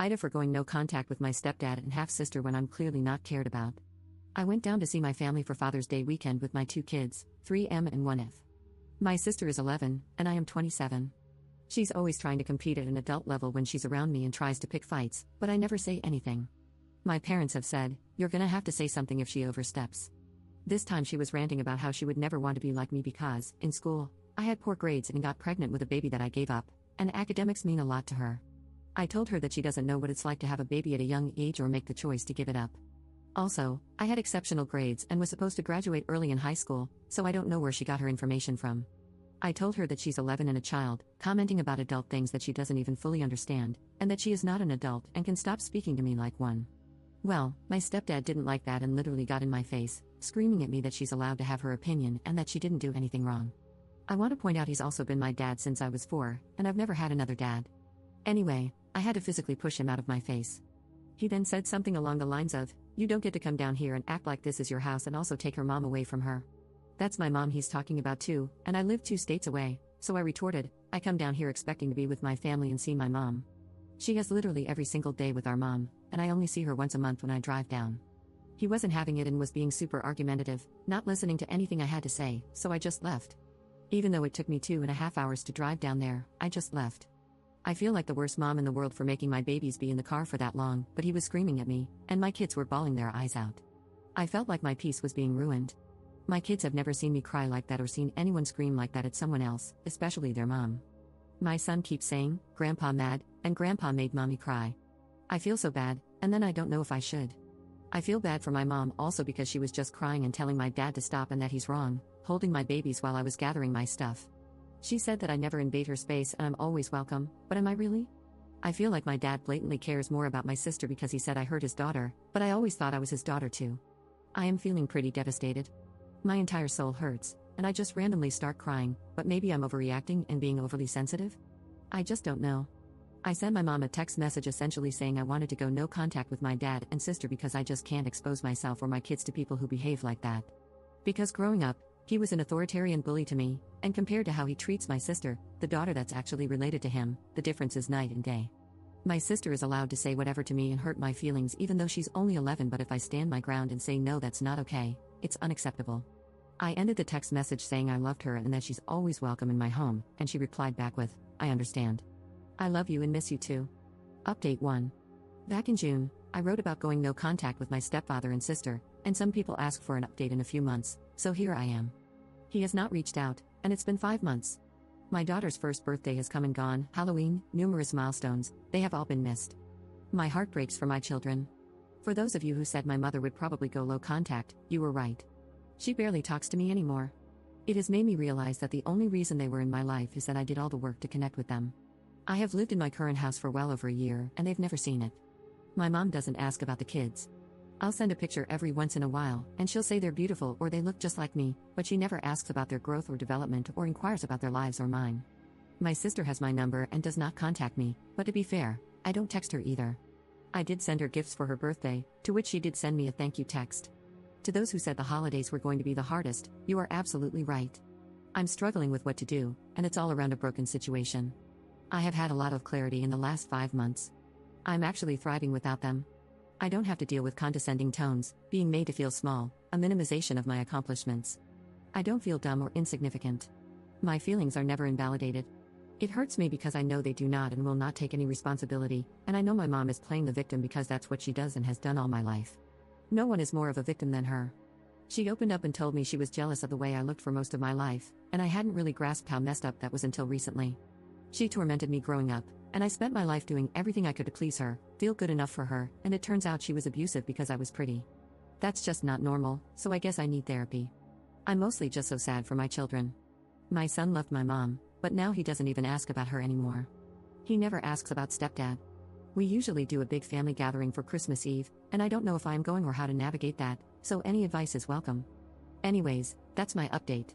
AITA for going no contact with my stepdad and half-sister when I'm clearly not cared about. I went down to see my family for Father's Day weekend with my two kids, 3M and 1F. My sister is 11, and I am 27. She's always trying to compete at an adult level when she's around me and tries to pick fights, but I never say anything. My parents have said, "You're gonna have to say something if she oversteps." This time she was ranting about how she would never want to be like me because, in school, I had poor grades and got pregnant with a baby that I gave up, and academics mean a lot to her. I told her that she doesn't know what it's like to have a baby at a young age or make the choice to give it up. Also, I had exceptional grades and was supposed to graduate early in high school, so I don't know where she got her information from. I told her that she's 11 and a child, commenting about adult things that she doesn't even fully understand, and that she is not an adult and can stop speaking to me like one. Well, my stepdad didn't like that and literally got in my face, screaming at me that she's allowed to have her opinion and that she didn't do anything wrong. I want to point out he's also been my dad since I was 4, and I've never had another dad. Anyway, I had to physically push him out of my face. He then said something along the lines of, "You don't get to come down here and act like this is your house and also take her mom away from her." That's my mom he's talking about too, and I live 2 states away, so I retorted, "I come down here expecting to be with my family and see my mom. She has literally every single day with our mom, and I only see her once a month when I drive down." He wasn't having it and was being super argumentative, not listening to anything I had to say, so I just left. Even though it took me 2.5 hours to drive down there, I just left. I feel like the worst mom in the world for making my babies be in the car for that long, but he was screaming at me, and my kids were bawling their eyes out. I felt like my peace was being ruined. My kids have never seen me cry like that or seen anyone scream like that at someone else, especially their mom. My son keeps saying, "Grandpa mad," and "Grandpa made mommy cry." I feel so bad, and then I don't know if I should. I feel bad for my mom also because she was just crying and telling my dad to stop and that he's wrong, holding my babies while I was gathering my stuff. She said that I never invade her space and I'm always welcome, but am I really? I feel like my dad blatantly cares more about my sister because he said I hurt his daughter, but I always thought I was his daughter too. I am feeling pretty devastated. My entire soul hurts, and I just randomly start crying, but maybe I'm overreacting and being overly sensitive? I just don't know. I sent my mom a text message essentially saying I wanted to go no contact with my dad and sister because I just can't expose myself or my kids to people who behave like that. Because growing up, he was an authoritarian bully to me, and compared to how he treats my sister, the daughter that's actually related to him, the difference is night and day. My sister is allowed to say whatever to me and hurt my feelings even though she's only 11, but if I stand my ground and say no, that's not okay, it's unacceptable. I ended the text message saying I loved her and that she's always welcome in my home, and she replied back with, "I understand. I love you and miss you too." Update 1. Back in June, I wrote about going no contact with my stepfather and sister, and some people asked for an update in a few months, so here I am. He has not reached out, and it's been 5 months. My daughter's first birthday has come and gone, Halloween, numerous milestones, they have all been missed. My heart breaks for my children. For those of you who said my mother would probably go low contact, you were right. She barely talks to me anymore. It has made me realize that the only reason they were in my life is that I did all the work to connect with them. I have lived in my current house for well over a year, and they've never seen it. My mom doesn't ask about the kids. I'll send a picture every once in a while, and she'll say they're beautiful or they look just like me, but she never asks about their growth or development or inquires about their lives or mine. My sister has my number and does not contact me, but to be fair, I don't text her either. I did send her gifts for her birthday, to which she did send me a thank you text. To those who said the holidays were going to be the hardest, you are absolutely right. I'm struggling with what to do, and it's all around a broken situation. I have had a lot of clarity in the last 5 months. I'm actually thriving without them. I don't have to deal with condescending tones, being made to feel small, a minimization of my accomplishments. I don't feel dumb or insignificant. My feelings are never invalidated. It hurts me because I know they do not and will not take any responsibility, and I know my mom is playing the victim because that's what she does and has done all my life. No one is more of a victim than her. She opened up and told me she was jealous of the way I looked for most of my life, and I hadn't really grasped how messed up that was until recently. She tormented me growing up, and I spent my life doing everything I could to please her, feel good enough for her, and it turns out she was abusive because I was pretty. That's just not normal, so I guess I need therapy. I'm mostly just so sad for my children. My son loved my mom, but now he doesn't even ask about her anymore. He never asks about stepdad. We usually do a big family gathering for Christmas Eve, and I don't know if I am going or how to navigate that, so any advice is welcome. Anyways, that's my update.